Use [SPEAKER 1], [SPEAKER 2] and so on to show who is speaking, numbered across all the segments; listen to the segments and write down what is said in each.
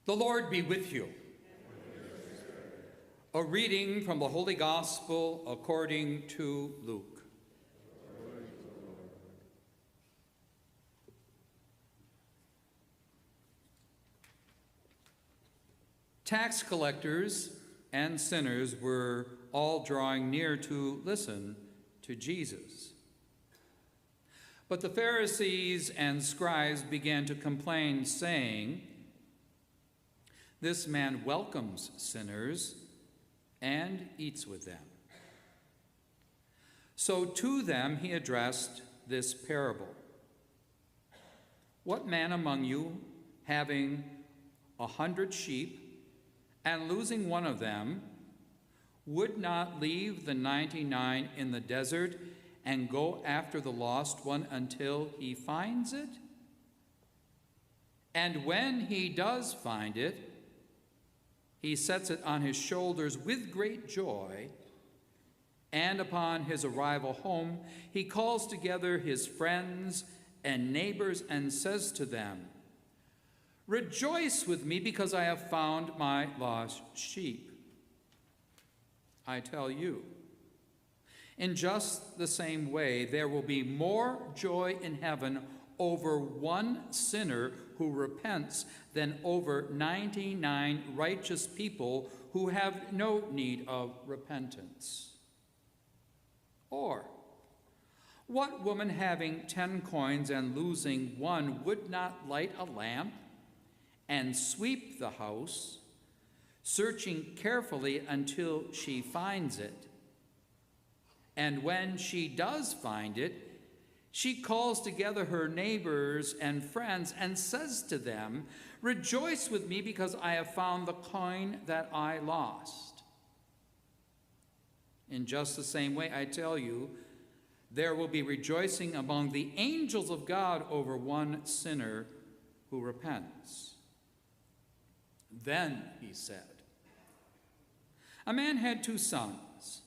[SPEAKER 1] The Lord be with you. A reading from the Holy Gospel according to Luke. Tax collectors and sinners were all drawing near to listen to Jesus. But the Pharisees and scribes began to complain, saying, "This man welcomes sinners and eats with them." So to them he addressed this parable. "What man among you, having 100 sheep, and losing one of them, would not leave the 99 in the desert and go after the lost one until he finds it? And when he does find it, he sets it on his shoulders with great joy, and upon his arrival home, he calls together his friends and neighbors and says to them, 'Rejoice with me because I have found my lost sheep.' I tell you, in just the same way, there will be more joy in heaven over one sinner who repents than over 99 righteous people who have no need of repentance. Or, what woman having 10 coins and losing one would not light a lamp and sweep the house, searching carefully until she finds it? And when she does find it, she calls together her neighbors and friends and says to them, 'Rejoice with me because I have found the coin that I lost.' In just the same way, I tell you, there will be rejoicing among the angels of God over one sinner who repents." Then he said, "A man had 2 sons,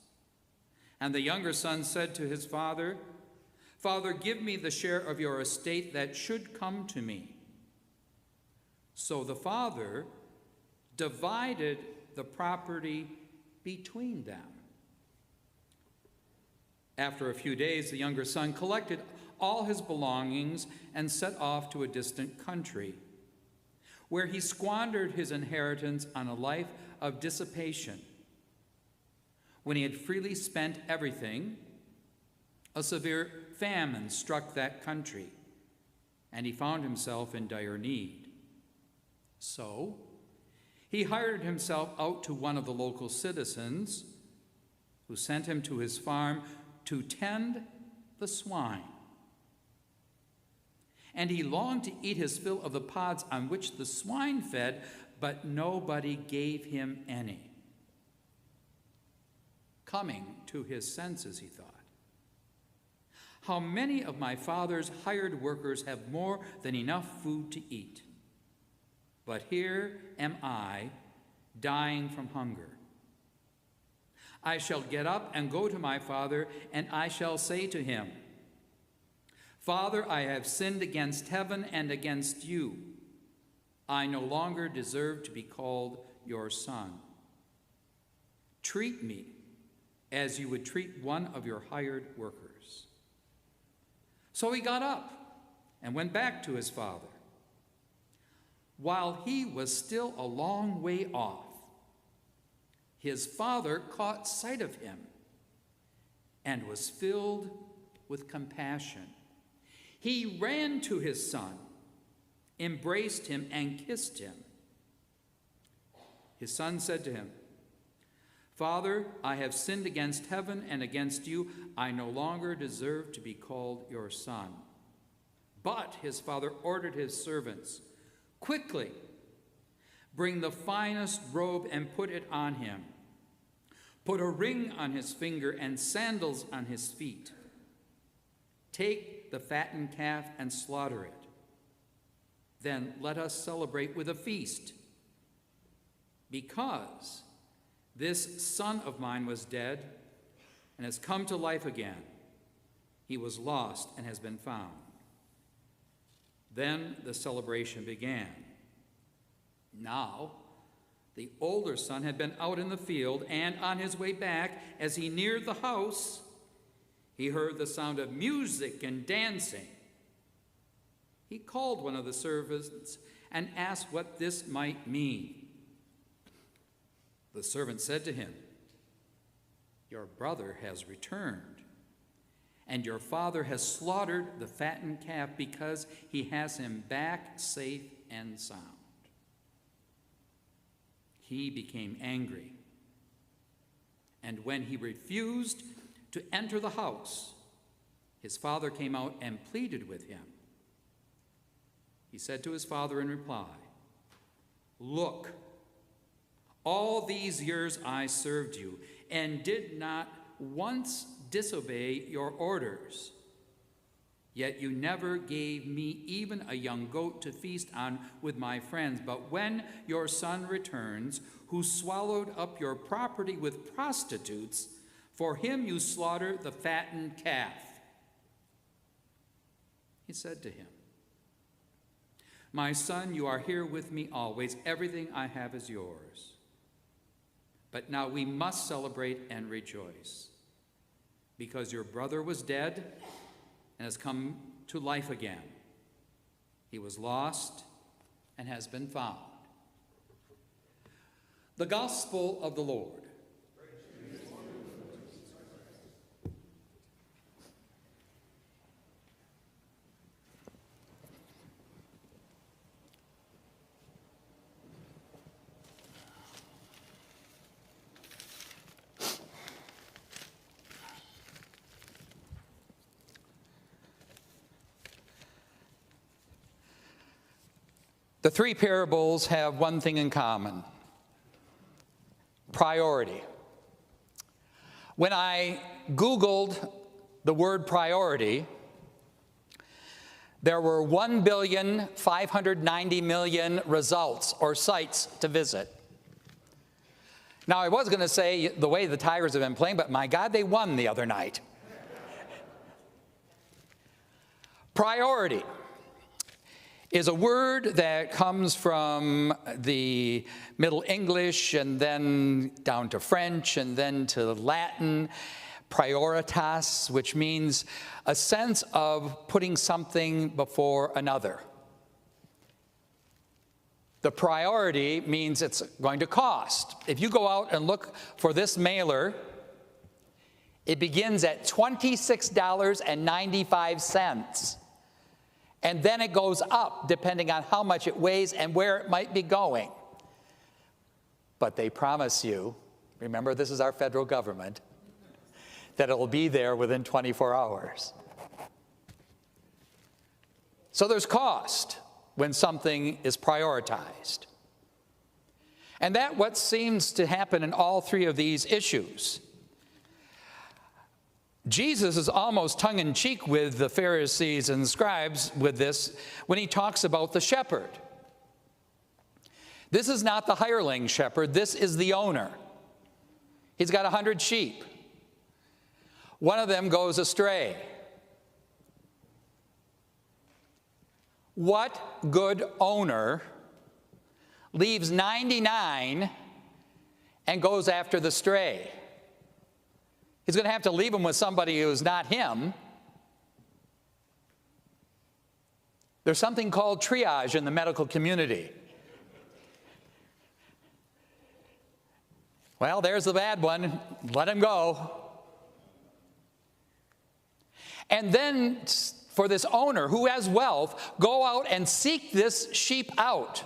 [SPEAKER 1] and the younger son said to his father, 'Father, give me the share of your estate that should come to me.' So the father divided the property between them. After a few days, the younger son collected all his belongings and set off to a distant country, where he squandered his inheritance on a life of dissipation. When he had freely spent everything, a severe famine struck that country, and he found himself in dire need. So he hired himself out to one of the local citizens, who sent him to his farm to tend the swine. And he longed to eat his fill of the pods on which the swine fed, but nobody gave him any. Coming to his senses, he thought, 'How many of my father's hired workers have more than enough food to eat? But here am I, dying from hunger. I shall get up and go to my father, and I shall say to him, Father, I have sinned against heaven and against you. I no longer deserve to be called your son. Treat me as you would treat one of your hired workers.' So he got up and went back to his father. While he was still a long way off, his father caught sight of him and was filled with compassion. He ran to his son, embraced him, and kissed him. His son said to him, 'Father, I have sinned against heaven and against you. I no longer deserve to be called your son.' But his father ordered his servants, 'Quickly, bring the finest robe and put it on him. Put a ring on his finger and sandals on his feet. Take the fattened calf and slaughter it. Then let us celebrate with a feast. Because this son of mine was dead and has come to life again. He was lost and has been found.' Then the celebration began. Now, the older son had been out in the field, and on his way back, as he neared the house, he heard the sound of music and dancing. He called one of the servants and asked what this might mean. The servant said to him, "Your brother has returned, and your father has slaughtered the fattened calf because he has him back safe and sound." He became angry, and when he refused to enter the house, his father came out and pleaded with him. He said to his father in reply, "Look, all these years I served you and did not once disobey your orders. Yet you never gave me even a young goat to feast on with my friends. But when your son returns, who swallowed up your property with prostitutes, for him you slaughter the fattened calf." He said to him, "My son, you are here with me always. Everything I have is yours. But now we must celebrate and rejoice, because your brother was dead and has come to life again. He was lost and has been found." The Gospel of the Lord. The three parables have one thing in common: priority. When I Googled the word priority, there were 1,590,000,000 results or sites to visit. Now, I was going to say the way the Tigers have been playing, but my God, they won the other night. Priority is a word that comes from the Middle English and then down to French and then to Latin, prioritas, which means a sense of putting something before another. The priority means it's going to cost. If you go out and look for this mailer, it begins at $26.95. And then it goes up depending on how much it weighs and where it might be going. But they promise you, remember this is our federal government, that it will be there within 24 hours. So there's cost when something is prioritized. And that's what seems to happen in all three of these issues. Jesus is almost tongue-in-cheek with the Pharisees and scribes with this when he talks about the shepherd. This is not the hireling shepherd, this is the owner. He's got 100 sheep. One of them goes astray. What good owner leaves 99 and goes after the stray? He's going to have to leave him with somebody who's not him. There's something called triage in the medical community. Well, there's the bad one. Let him go. And then for this owner who has wealth, go out and seek this sheep out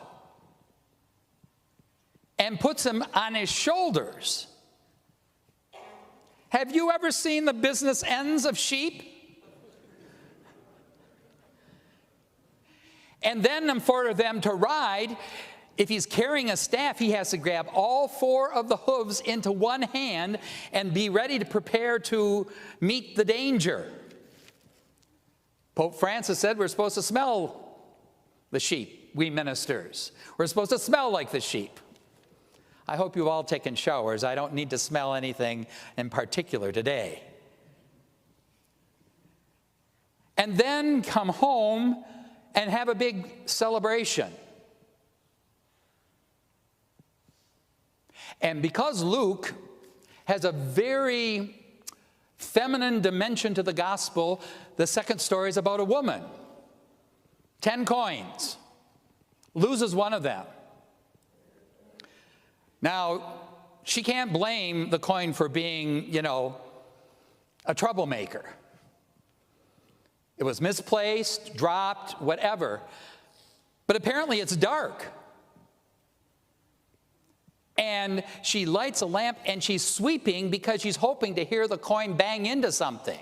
[SPEAKER 1] and puts him on his shoulders. Have you ever seen the business ends of sheep? And then for them to ride, if he's carrying a staff, he has to grab all four of the hooves into one hand and be ready to prepare to meet the danger. Pope Francis said we're supposed to smell the sheep, we ministers. We're supposed to smell like the sheep. I hope you've all taken showers. I don't need to smell anything in particular today. And then come home and have a big celebration. And because Luke has a very feminine dimension to the gospel, the second story is about a woman. 10 coins. Loses one of them. Now, she can't blame the coin for being, a troublemaker. It was misplaced, dropped, whatever. But apparently it's dark. And she lights a lamp and she's sweeping because she's hoping to hear the coin bang into something.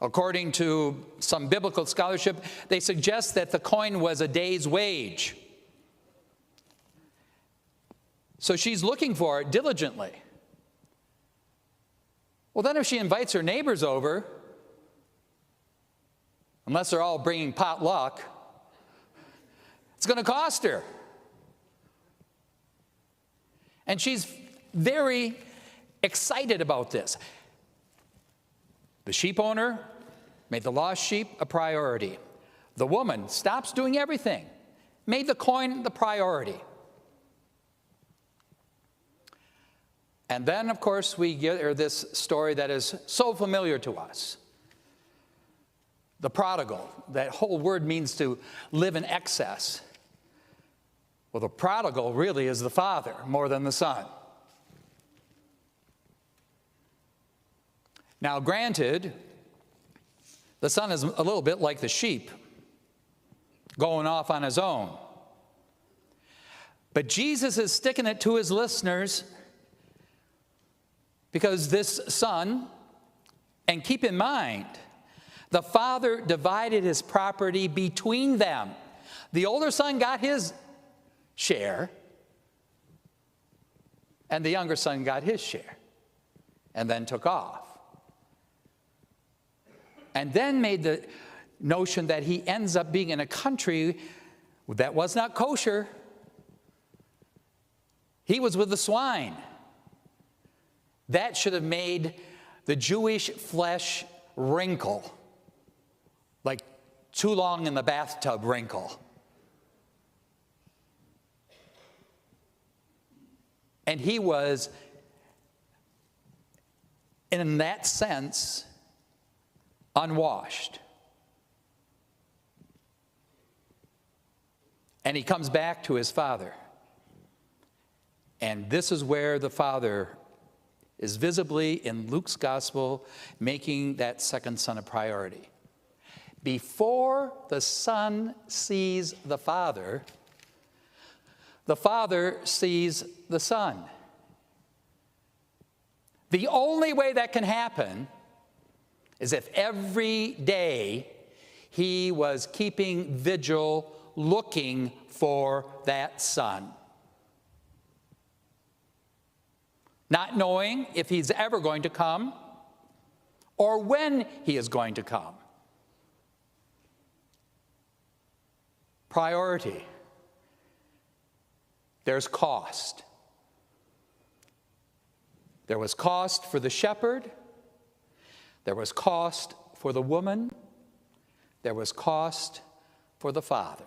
[SPEAKER 1] According to some biblical scholarship, they suggest that the coin was a day's wage. So she's looking for it diligently. Well, then if she invites her neighbors over, unless they're all bringing potluck, it's going to cost her. And she's very excited about this. The sheep owner made the lost sheep a priority. The woman stops doing everything, made the coin the priority. And then, of course, we get this story that is so familiar to us. The prodigal. That whole word means to live in excess. Well, the prodigal really is the father more than the son. Now, granted, the son is a little bit like the sheep, going off on his own. But Jesus is sticking it to his listeners because this son, and keep in mind, the father divided his property between them. The older son got his share, and the younger son got his share, and then took off. And then made the notion that he ends up being in a country that was not kosher. He was with the swine. That should have made the Jewish flesh wrinkle, like too long in the bathtub wrinkle. And he was, in that sense, unwashed. And he comes back to his father. And this is where the father is visibly, in Luke's gospel, making that second son a priority. Before the son sees the father sees the son. The only way that can happen is if every day he was keeping vigil, looking for that son. Not knowing if he's ever going to come or when he is going to come. Priority. There's cost. There was cost for the shepherd. There was cost for the woman. There was cost for the father.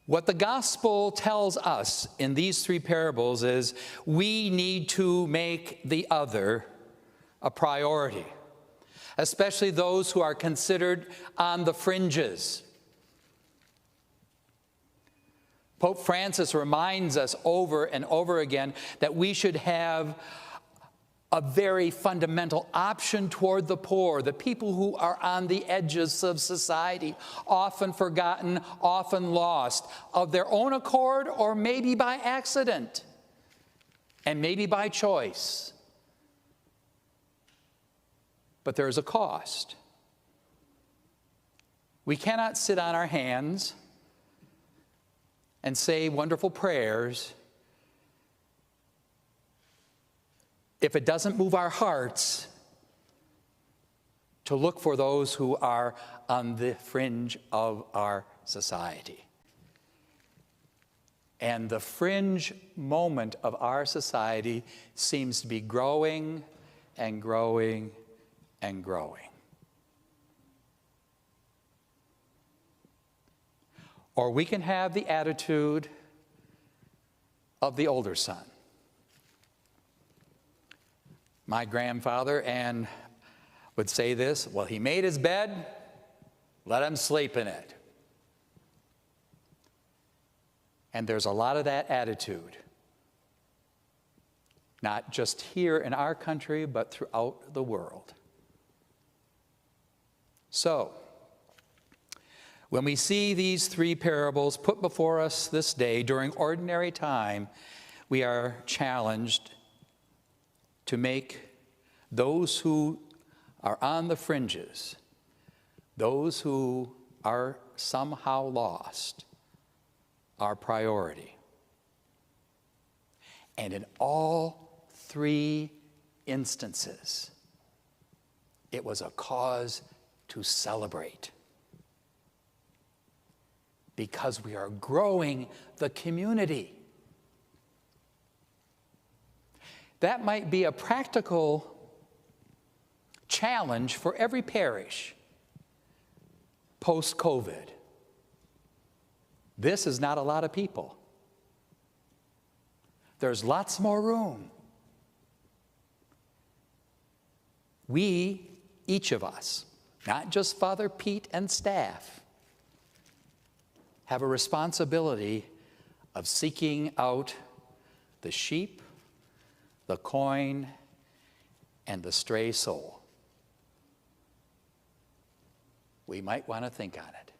[SPEAKER 1] What the gospel tells us in these three parables is we need to make the other a priority, especially those who are considered on the fringes. Pope Francis reminds us over and over again that we should have a very fundamental option toward the poor, the people who are on the edges of society, often forgotten, often lost, of their own accord or maybe by accident, and maybe by choice. But there's a cost. We cannot sit on our hands and say wonderful prayers if it doesn't move our hearts to look for those who are on the fringe of our society. And the fringe moment of our society seems to be growing and growing and growing. Or we can have the attitude of the older son. My grandfather would say this, well, he made his bed, let him sleep in it. And there's a lot of that attitude, not just here in our country, but throughout the world. So, when we see these three parables put before us this day during ordinary time, we are challenged to make those who are on the fringes, those who are somehow lost, our priority. And in all three instances, it was a cause to celebrate, because we are growing the community. That might be a practical challenge for every parish post-COVID. This is not a lot of people. There's lots more room. We, each of us, not just Father Pete and staff, have a responsibility of seeking out the sheep, the coin, and the stray soul. We might want to think on it.